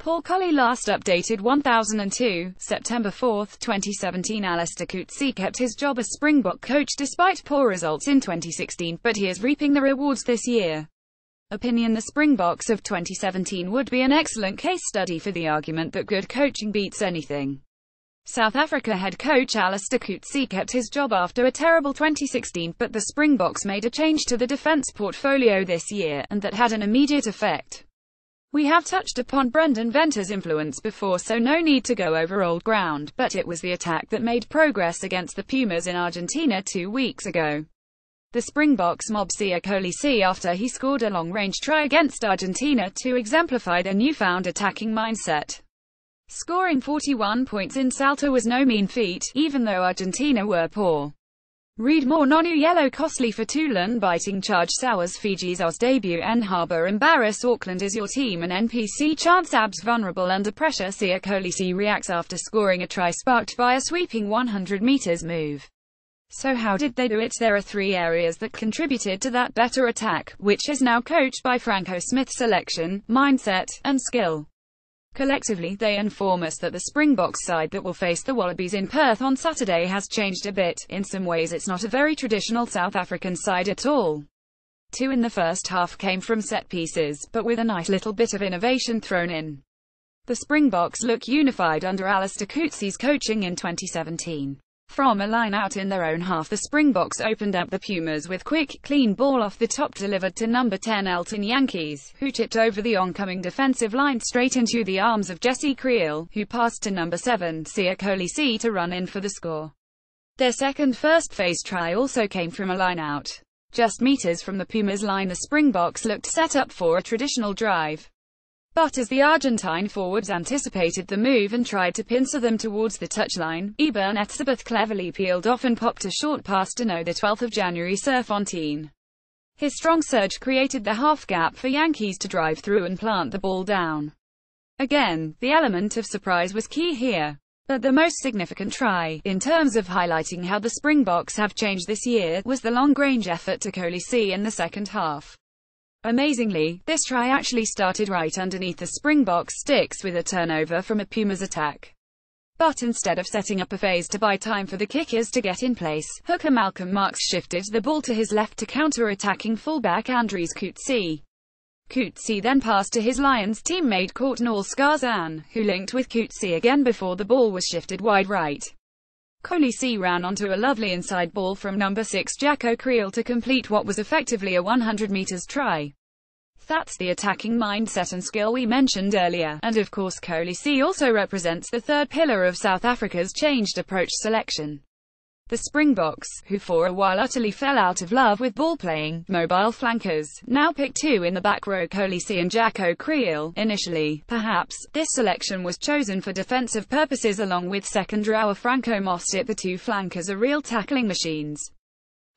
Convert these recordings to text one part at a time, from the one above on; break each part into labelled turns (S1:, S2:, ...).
S1: Paul Cully last updated 1002, September 4, 2017. Alistair Coetzee kept his job as Springbok coach despite poor results in 2016, but he is reaping the rewards this year. Opinion: the Springboks of 2017 would be an excellent case study for the argument that good coaching beats anything. South Africa head coach Alistair Coetzee kept his job after a terrible 2016, but the Springboks made a change to the defence portfolio this year, and that had an immediate effect. We have touched upon Brendan Venter's influence before, so no need to go over old ground, but it was the attack that made progress against the Pumas in Argentina 2 weeks ago. The Springboks mobbed cully after he scored a long-range try against Argentina to exemplify their newfound attacking mindset. Scoring 41 points in Salta was no mean feat, even though Argentina were poor. Read more: Nonu yellow costly for Toulon, biting charge sours Fiji's Oz debut, and Harbour embarrass Auckland. Is your team an NPC? Chance abs vulnerable under pressure. Cully reacts after scoring a try sparked by a sweeping 100 meters move. So how did they do it? There are 3 areas that contributed to that better attack, which is now coached by Franco Smith: selection, mindset, and skill. Collectively, they inform us that the Springboks side that will face the Wallabies in Perth on Saturday has changed a bit. In some ways it's not a very traditional South African side at all. 2 in the first half came from set pieces, but with a nice little bit of innovation thrown in. The Springboks look unified under Alistair Coetzee's coaching in 2017. From a line out in their own half, the Springboks opened up the Pumas with quick, clean ball off the top delivered to number 10 Elton Jantjies, who tipped over the oncoming defensive line straight into the arms of Jesse Kriel, who passed to number 7 cully to run in for the score. Their second first-phase try also came from a line out. Just meters from the Pumas line, the Springboks looked set up for a traditional drive. But as the Argentine forwards anticipated the move and tried to pincer them towards the touchline, Eben Etzebeth cleverly peeled off and popped a short pass to the 12th of January Serfontein. His strong surge created the half gap for Jantjies to drive through and plant the ball down. Again, the element of surprise was key here. But the most significant try, in terms of highlighting how the Springboks have changed this year, was the long-range effort to cully in the second half. Amazingly, this try actually started right underneath the Springboks sticks with a turnover from a Pumas attack. But instead of setting up a phase to buy time for the kickers to get in place, hooker Malcolm Marx shifted the ball to his left to counter-attacking fullback Andries Coetzee. Coetzee then passed to his Lions teammate Courtnall Skarzan, who linked with Coetzee again before the ball was shifted wide right. Cully ran onto a lovely inside ball from number 6 Jacko Kriel to complete what was effectively a 100 meters try. That's the attacking mindset and skill we mentioned earlier, and of course Cully also represents the third pillar of South Africa's changed approach: selection. The Springboks, who for a while utterly fell out of love with ball-playing, mobile flankers, now pick 2 in the back row: Cully and Jacko Kriel. Initially, perhaps, this selection was chosen for defensive purposes along with second rower Franco Mostert. The 2 flankers are real tackling machines.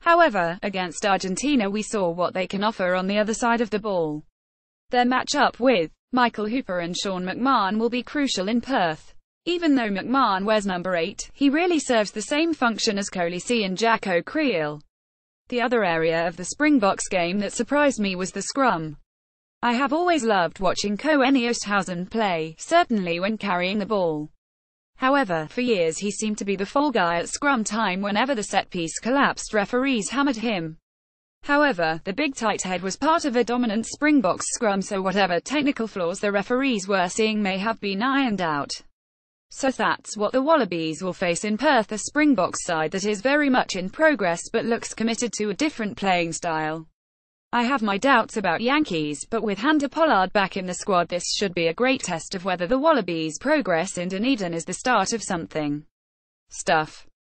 S1: However, against Argentina we saw what they can offer on the other side of the ball. Their match-up with Michael Hooper and Sean McMahon will be crucial in Perth. Even though McMahon wears number 8, he really serves the same function as Cully and Jacko Kriel. The other area of the Springboks game that surprised me was the scrum. I have always loved watching Koen Oosthuizen play, certainly when carrying the ball. However, for years he seemed to be the fall guy at scrum time. Whenever the set piece collapsed, referees hammered him. However, the big tight head was part of a dominant Springboks scrum, so whatever technical flaws the referees were seeing may have been ironed out. So that's what the Wallabies will face in Perth: a Springboks side that is very much in progress but looks committed to a different playing style. I have my doubts about Jantjies, but with Hunter Pollard back in the squad this should be a great test of whether the Wallabies' progress in Dunedin is the start of something. Stuff.